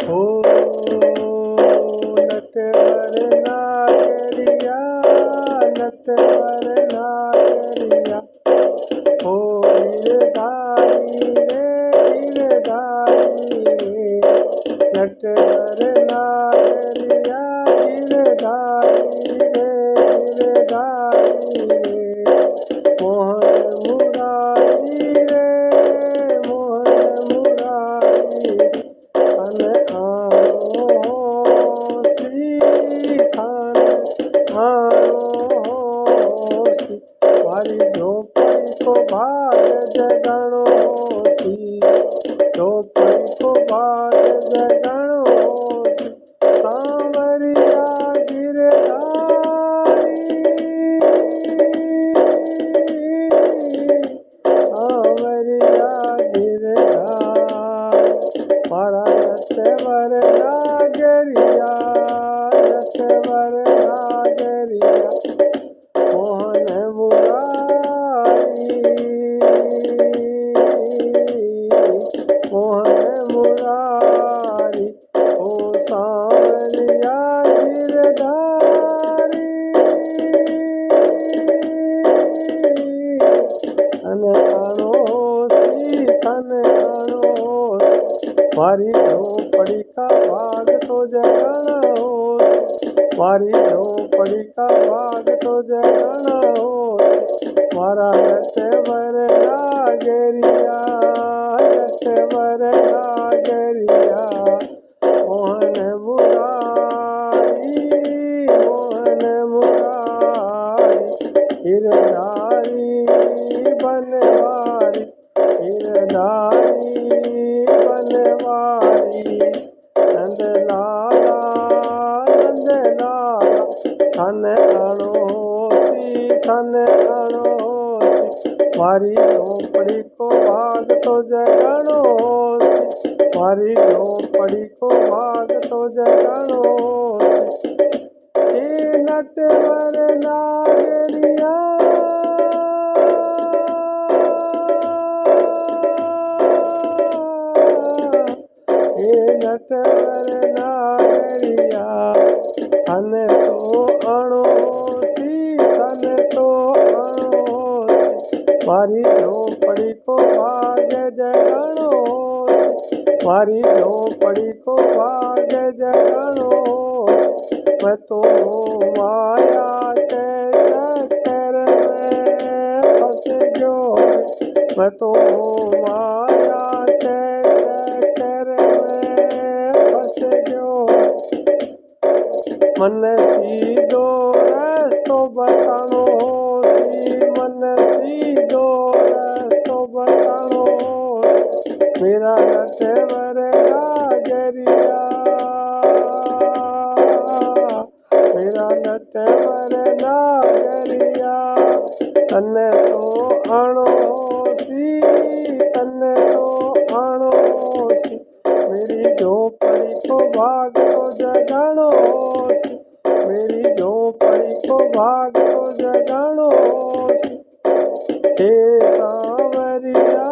हो नटवर नागरिया, नटवर नागरिया, हो गिरधारी रे, गिरधारी रे, नटवर नागरिया, गिरधारी रे, गिरधारी रे, मोहन मुरारी रे, मोहन मुरारी रे, खान आनो श्री खान आनो श्री, मारी झोपड़ी को भाग जगणो श्री, झोपड़ी को भाग जगणो श्री, सांवरिया गिरधारी, सांवरिया गिरधारी, मारा नटवर नागरिया, नटवर नागरिया, मोहन मुरारी, मोहन मुरारी, ओ सांवरिया गिरधारी, तन आनो सी, तन आनो सी, मारी झोपड़ी का भाग तो जगाना हो, मारी झोपड़ी का भाग तो जगाना हो, मारा नटवर नागरिया, नटवर नागरिया, मोहन मुरारी, मोहन मुरारी, गिरधारी बनवारी, गिरधारी बनवारी, नंद लाला, नंद लाला, धन अणोसी, धन अणोसी, मारी झोपड़ी को भाग तो जगानो सी, मारी झोपड़ी को भाग तो जगानो सी, हे नटवर नागरिया, हे नटवर नागरिया, धन तो अणोसी, धन तो अणोसी, मारी झोपड़ी को भाग जगानो सी, मारी झोपड़ी को भाग जगानो सी, मैं तो माया के चक्कर में फंस गयो, मैं तो माया के चक्कर में फंस गयो, मन सीधो रास्तो बतानो सी, मन सीधो रास्तो बतानो सी, मेरा नटवर नागरिया, मेरा नटवर नागरिया, तन तो अणोसी, तन तो अणोसी, मेरी झोपड़ी को भाग तो जगानो सी, मेरी झोपड़ी को भाग तो जगानो सी, हे सांवरिया,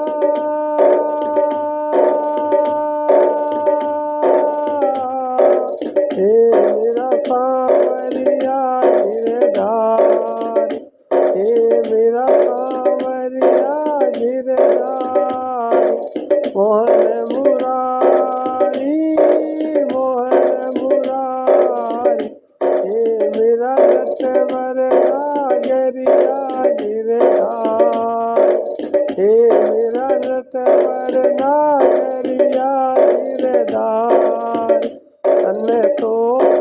हे मेरा सांवरिया गिरधारी, हे मेरा सांवरिया गिरधारी, मोहन मुरारी, मोहन मुरारी, हे मेरा नटवर नागरिया गिरधारी, हे मेरा नटवर नागरिया गिरधारी, तन तो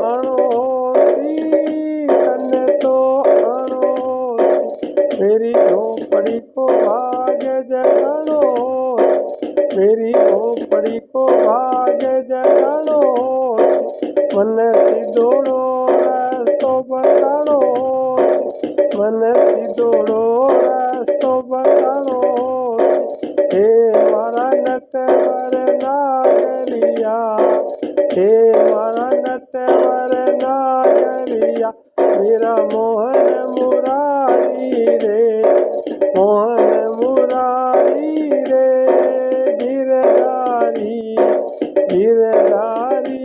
अणोसी, तन तो अणोसी, मेरी झोपड़ी को भाग जगानो सी, मेरी झोपड़ी को भाग जगानो सी, मन सीधोड़ो रास्तो बतानो सी, मन सीधोड़ो रास्तो बतानो सी, हे मारा नटवर नागरिया, हे मारा नटवर नागरिया, मेरा मोहन मुरारी रे, मोहन मुरारी रे, गिरधारी, गिरधारी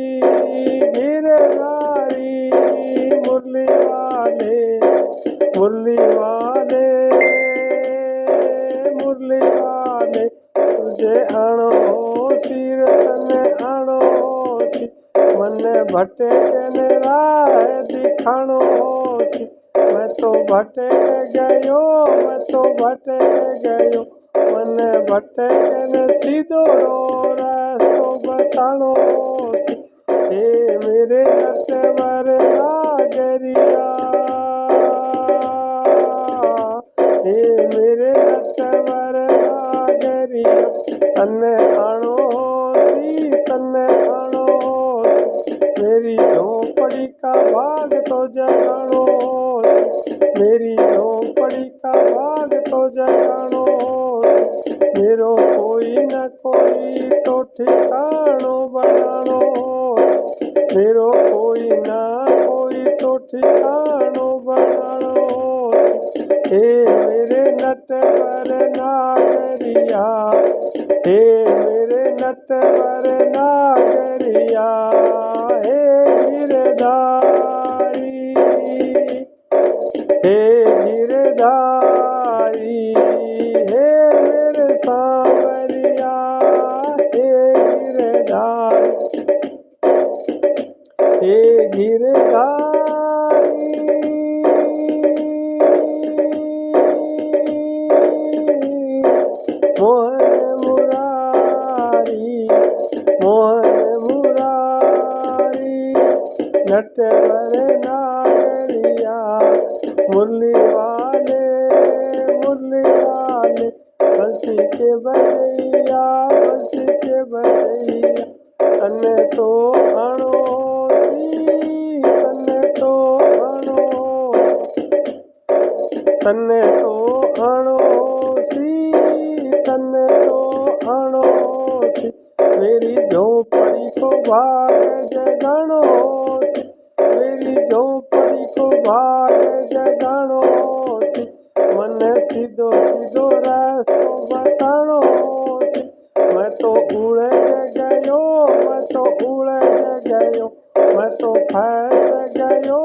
तने आणोसी मने भटके ने राह दिखाणो सी मैं तो भटके गयो मैं तो भटके गयो मने भटके ने सीधो रास्तो बताणो सी हे मेरे नटवर नागरिया हे मेरे नटवर नागरिया तन्ने आणोसी तन्ने आणोसी मेरी झोपड़ी का भाग तो जगाणो मेरी झोपड़ी का भाग तो जगाणो मेरो कोई न कोई तो ठिकाणो बनाणो मेरो कोई ना कोई तो ठिकाणो बनाणो हे मेरे नटवर नागरिया हे मेरे नटवर नागरिया हे गिरधारी हे गिरधारी हे मेरे सांवरिया हे गिरधारी हे गिरधारी मोहन मुरारी मोहन मुरारी नटवर नागरिया मुरली वाले बंसी के बजैया तन्ने तो आणोसी तन्ने तो आणोसी तन्ने तो आणोसी तन्ने तो आणोसी मेरी झोपड़ी को भाग जगाणो सी मेरी झोपड़ी को भाग जगाणो सी मने सीधो सीधो रास्तो बताणो सी मैं तो उड़े गयो मैं तो उड़े गयो मैं तो फंस गयो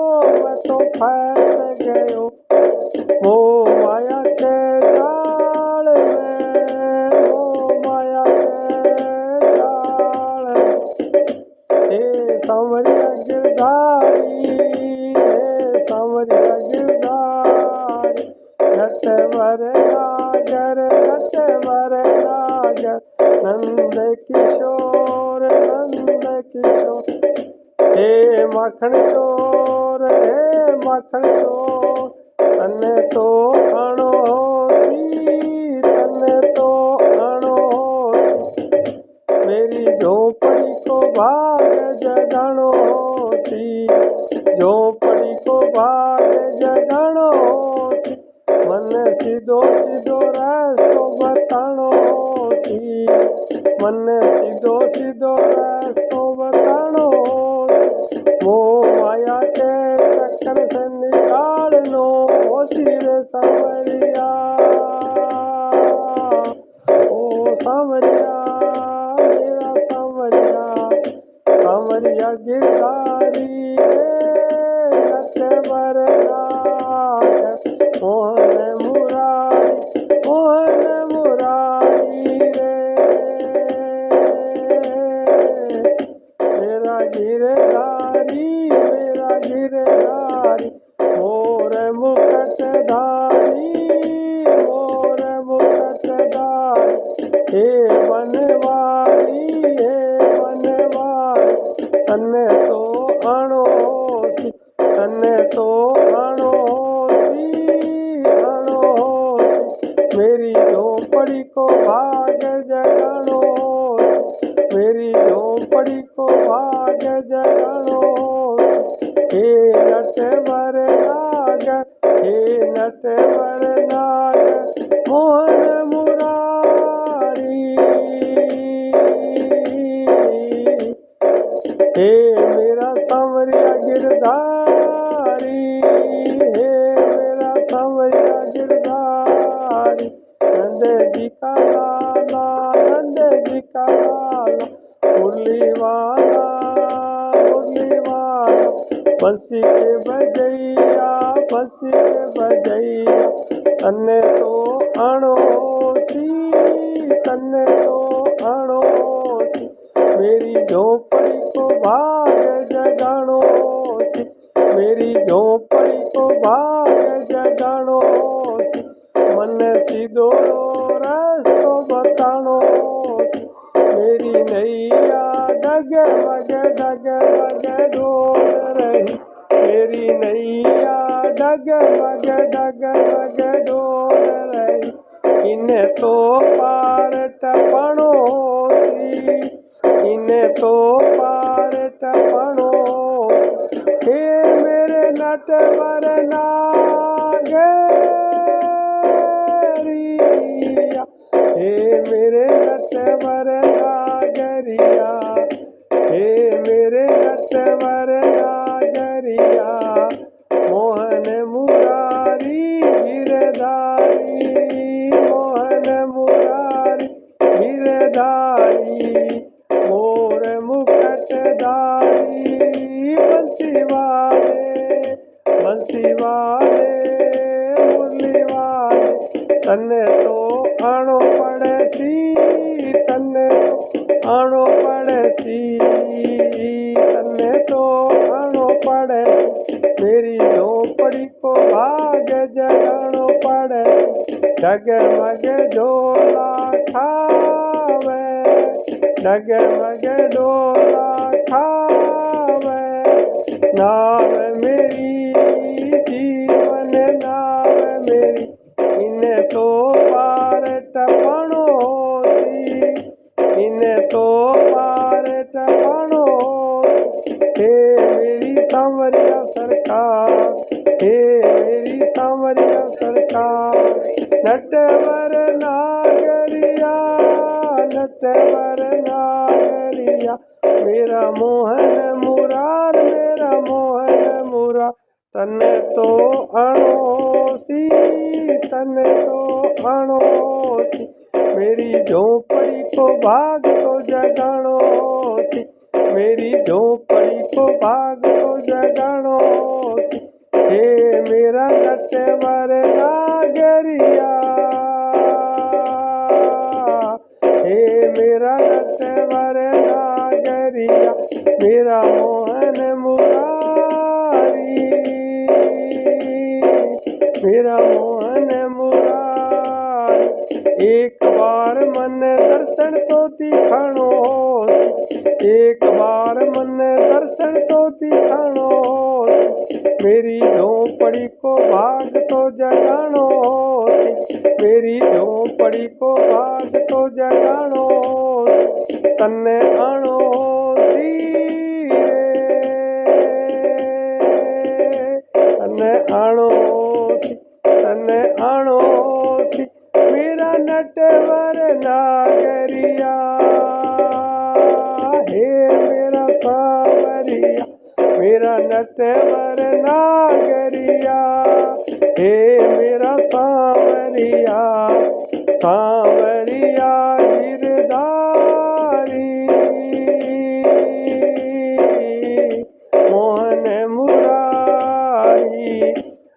मैं तो फंस गयो वो माया के जाल में वो माया के जाल हे सांवरिया गिरधारी हे सांवरिया गिरधारी नटवर नागर नंद किशोर हे माखन चोर तन्ने तो आणोसी तन्ने तो आणोसी मेरी झोपड़ी को भाग जगाणो सी झोपड़ी को भाग जगाणो सी मन सीधो सीधो रास्तो बताणो सी मन सीधो सीधो रास्तो बताणो वो माया के चक्कर से निकालनो सी रे सांवरिया ओ सांवरिया मेरा सांवरिया गिरधारी नटवर नागर मोहन मुरारी रे मेरा गिरधारी मोर मुकुटधारी हे बनवारी तन्ने तो आणोसी मेरी झोपड़ी को भाग जगाणो मेरी झोपड़ी को भाग जगाणो हे नटवर नागर मोहन मुरारी हे मेरा सांवरिया गिरधारी हे मेरा सांवरिया गिरधारी नंद जी का लाला मुरली वाला बंसी के बजैया तन्ने तो आणोसी मेरी झोपड़ी को भाग जगाणो सी, मेरी झोपड़ी को भाग जगाणो सी, मन सीधो रस्तो बताणो सी, मेरी नैया डगमग डोल रही, मेरी नैया डगमग डोल रही, इन्हें तो पार टपणो सी, इन्हें तो पार टपणो, हे मेरे नटवर नागरिया, हे मेरे नटवर नागरिया, हे मेरे नटवर नागरिया, मोहन मुरारी गिरधारी, मोहन मुरारी गिरधारी, मोर मुकुटधारी, बंसी वाले मुरली वाले, तन्ने तो आनो पड़े सी, तन्ने तो आनो पड़े सी, तन्ने तो आनो पड़े सी, मेरी झोपड़ी को भाग जगाणो पड़े, डगमग डोला खावे, डगमग डोला खावे, नाव मेरी जीवन नाव मेरी, इन्हें तो पार टपणो सी, इन्हें तो पार टपणो, हे मेरी सांवरिया सरकार, हे मेरी सांवरिया सरकार, नटवर नागरिया, नटवर नागरिया, मेरा मोहन मुरार, मेरा मोहन मुरार, तन्ने तो आणो सी, तन्ने तो आणो सी, मेरी झोपड़ी को भाग तो जगाणो सी, मेरी झोपड़ी को भाग तो जगाणो सी, हे मेरा नटवर नागरिया, हे मेरा नटवर नागरिया, मेरा मोहन मुरारी, मेरा मोहन मुरारी, एक बार मन दर्शन तो दिखाणो सी, एक बार मन दर्शन तो दिखाणो सी, मेरी झोपड़ी को भाग तो जगाणो सी, मेरी झोपड़ी को भाग तो जगाणो सी, तन्ने आणो सी रे, तन्ने आणो सी, तन्ने आणो सी, मेरा नटवर नागरिया, हे मेरा सांवरिया, मेरा नटवर नागरिया, हे मेरा सांवरिया, सांवरिया गिरधारी, मोहन मुरारी,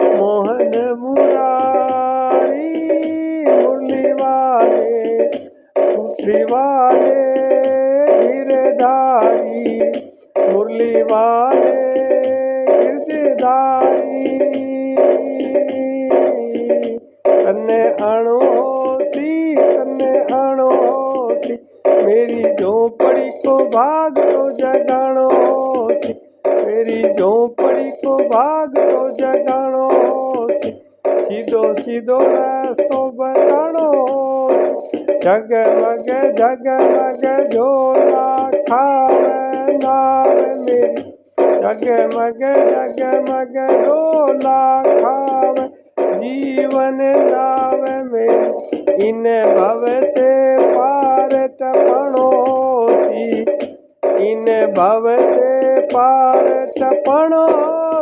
मोहन मुरारी, मुरली वाले गिरधारी, मुरली वाले गिरधारी, तन्ने आणो सी, तन्ने आणो सी, मेरी झोपड़ी को भाग तो जगाणो सी, मेरी झोपड़ी को भाग तो जगाणो सी, सीधो सीधो रास्तो बताणो सी, जगमग झोला खावे नाव मेरी, जगमग डोला खावे जीवन नाव मेरी, इन भव से पार टपणो सी, इन भव से पार टपणो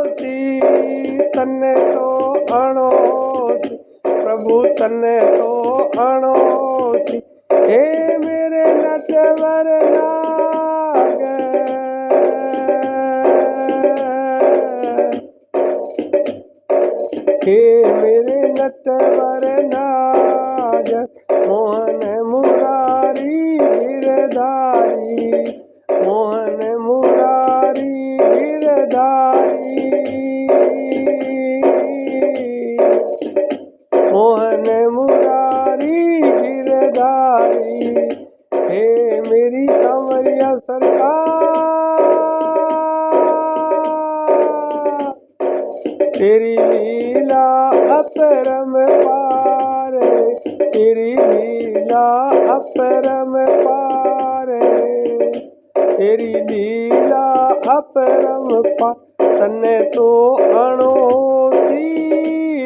सी, तन्ने तो आणो सी, प्रभु तन्ने तो आणो सी, हे मेरे नटवर नाग, हे मेरे नटवर नाग, मोहन मुरारी गिरधारी, मोहन मुरारी गिरधारी, मोहन मुरारी गिरधारी। हे मेरी सांवरिया सरकार, तेरी लीला अपरम पार, तेरी लीला अपरम पार, तेरी लीला अपरम पार। तन्ने तो अणोसी,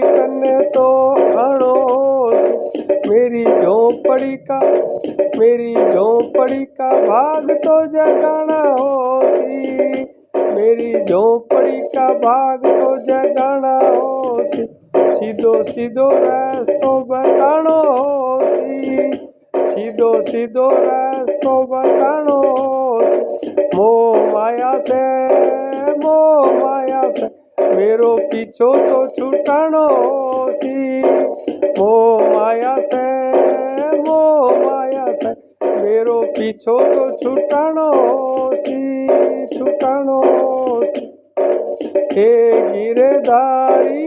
तन्ने तो अणोसी। मेरी झोपड़ी का, मेरी झोपड़ी का भाग तो जगाना होसी, मेरी झोपड़ी का भाग तो जगाना होसी। सीधो सीधो रास्तो बतानो होसी, सीधो सीधो रास्तो बतानो होसी। मोह माया से, मोह माया से मेरो पीछो तो छुटानो होसी। मोह माया से, मोह माया से मेरो पीछो तो छुटानो होसी, छुटानो होसी। हे गिरधारी,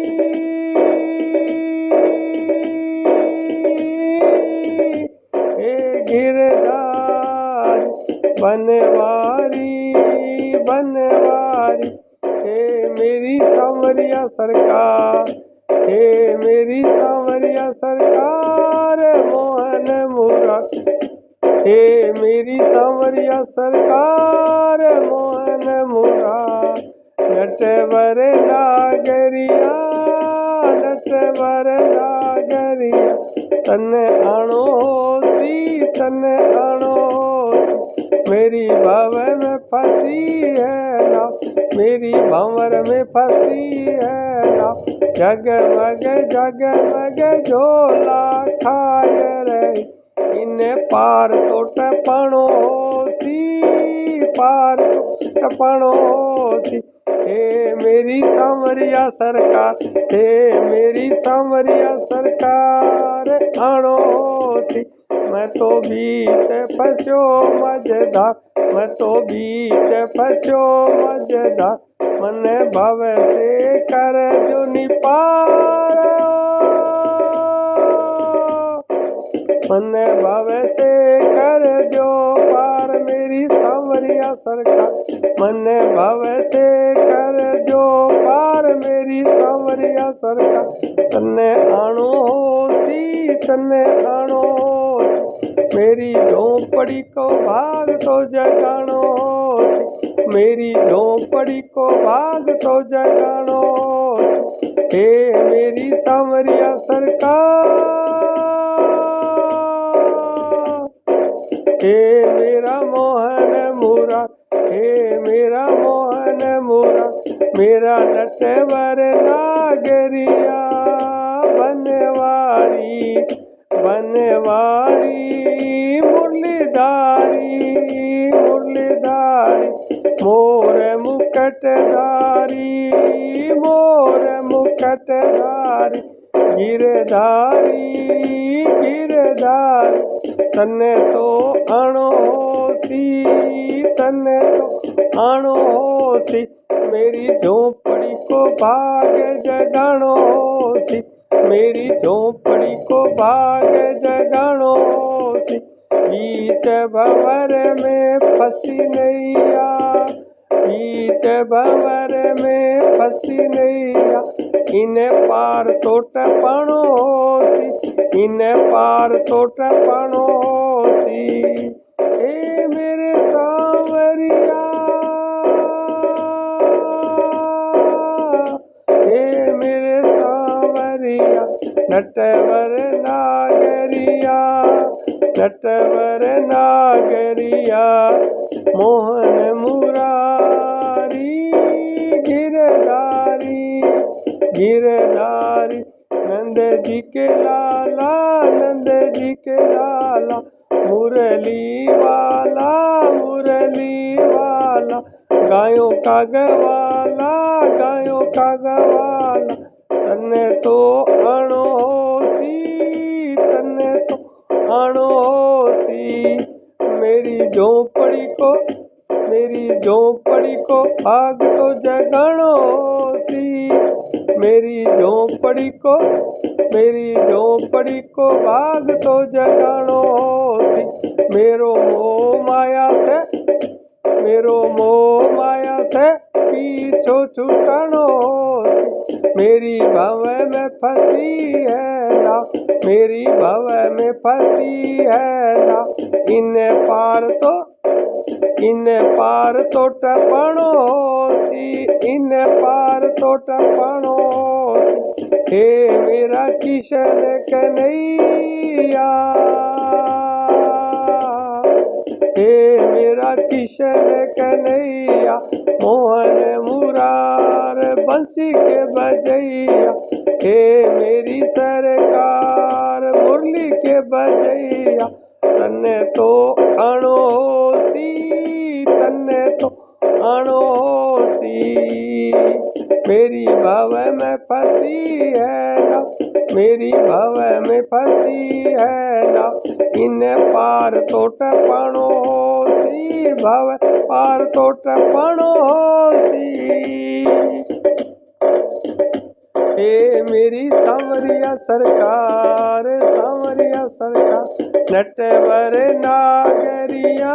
हे गिरधारी, बनवारी बनवारी। हे मेरी सांवरिया सरकार, हे मेरी सांवरिया सरकार, मोहन मुरारी। हे मेरी सांवरिया सरकार, मोहन मुरारी। नटवर नागरिया, नटवर नागरिया, तन्ने आणो होसी, तन्ने आणो होसी। मेरी भंवर में फंसी है नाव, मेरी भंवर में फंसी है नाव। जगमग जगमग झोला खाय रही, इन्हें पार तो टपणो होसी, पार तो टपणो होसी। हे मेरी सांवरिया सरकार, हे मेरी सांवरिया सरकार, आणो होसी। मैं तो बीच फंस्यो मझधार, मैं तो बीच फंस्यो मझधार। मने भव से कर जो निपार, मने भव से कर दो पार मेरी सांवरिया सरकार। मने भव से कर दो पार मेरी सांवरिया सरकार। तन्ने आणो होसी, तन्ने आणो होसी। मेरी झोपड़ी को भाग तो जगानो होसी, मेरी झोपड़ी को भाग तो जगानो होसी। हे मेरी सांवरिया सरकार, हे मेरा मोहन मुरारी, हे मेरा मोहन मुरारी। मेरा नटवर नागरिया बनवारी, बनवारी मुरलीधारी, मुरलीधारी। मोर मुकुटधारी, मोर मुकुटधारी। गिरधारी, गिरधारी। तन्ने तो आणो होसी, तन्ने तो आणो होसी। मेरी झोपड़ी को भाग जगानो होसी, मेरी झोपड़ी को भाग जगानो होसी। बीच भंवर में फंसी नैया, बीच भंवर में फंसी नैया। इन्हें पार तो टपणो होसी, इन्हें पार तो टपणो होसी। हे मेरे सांवरिया, हे मेरे सांवरिया। नटवर नागरिया, नटवर नागरिया। मोहन मुरारी गिरधारी, गिरधारी। नंद जी के लाला, नंद जी के लाला। मुरली वाला, मुरली वाला। गायों का गवाला, गायों का गवाला। तन्ने तो आणो होसी, तन्ने तो आणो होसी। मेरी झोपड़ी को, मेरी झोपड़ी को भाग तो जगानो सी, मेरी झोपड़ी को भाग तो जगानो सी। मेरो मोह माया से पीछो छुटानो सी। मेरी भव में फंसी है ना, मेरी भव में फंसी है ना, इन पार तो टपणो सी, इन पार तो टपणो सी। हे मेरा किशन कन्हैया, हे मेरा किशन कन्हैया, मोहन मुरार बंसी के बजैया। हे मेरी सरकार मुरली के बजैया, तन्ने तो आणो सी, तन्ने तो आणो सी। मेरी भव में फंसी है ना, मेरी भव में फंसी है ना, इन पार तो टपणो सी, भव पार तो टपणो सी। हे मेरी सांवरिया सरकार, सांवरिया सरकार, नटवर नागरिया,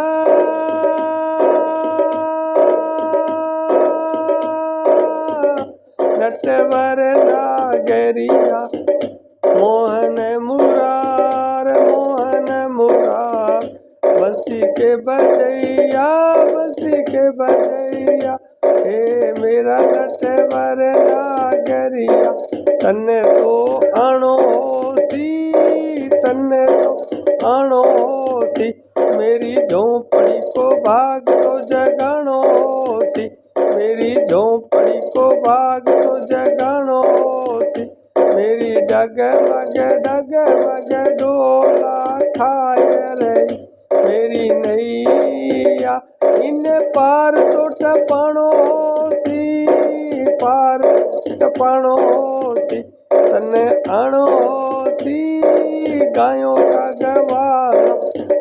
नटवर नागरिया, मोहन मुरार बंसी के बजैया, बंसी के बजैया। हे मेरा नटवर नागरिया, तन्ने तो आणो सी, तन्ने तो आणो सी। मेरी झोपड़ी को भाग तो जगानो सी, मेरी झोपड़ी को भाग तो जगानो सी। मेरी डगमग डोला खाए रही, मेरी नैया इन पार तो टपणो सी, पार टपणो सी। तन्ने आणो सी, गायों का गवाला,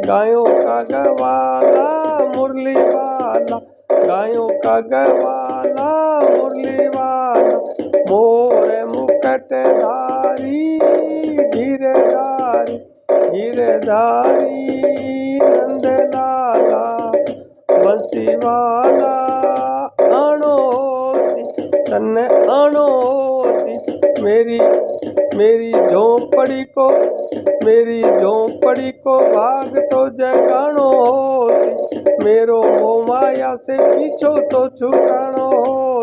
गायों का गवाला मुरली वाला, गायों का गवाला मुरली वाला। मोरे मुकटधारी गिरधारी, गिरधारी नंदलाला, बंसी वाला आणो सी, तन्ने आणो सी। मेरी झोपड़ी को भाग तो जगानो सी, मेरो मोह माया से पीछो तो छुटानो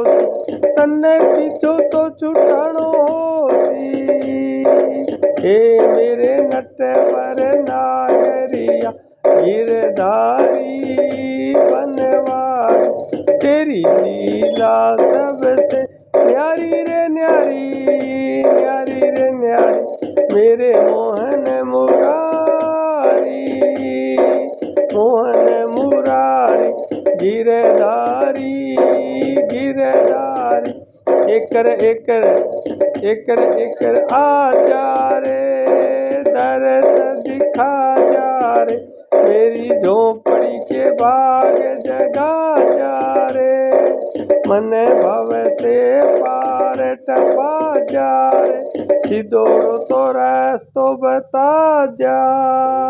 सी, तन्ने पीछो तो छुटानो सी। हे मेरे नटवर नागरिया, गिरधारी बनवारी, तेरी लीला सबसे न्यारी रे न्यारी, न्यारी रे न्यारी। मेरे मोहन मुरारी, गिरधारी, गिरधारी। एकर आ जा रे, दरस दिखा जा रे, मेरी झोपड़ी के बाग जगा जा रे, मन भव से पार टपा जा रे, सिधोरो तो रास्तो बता जा।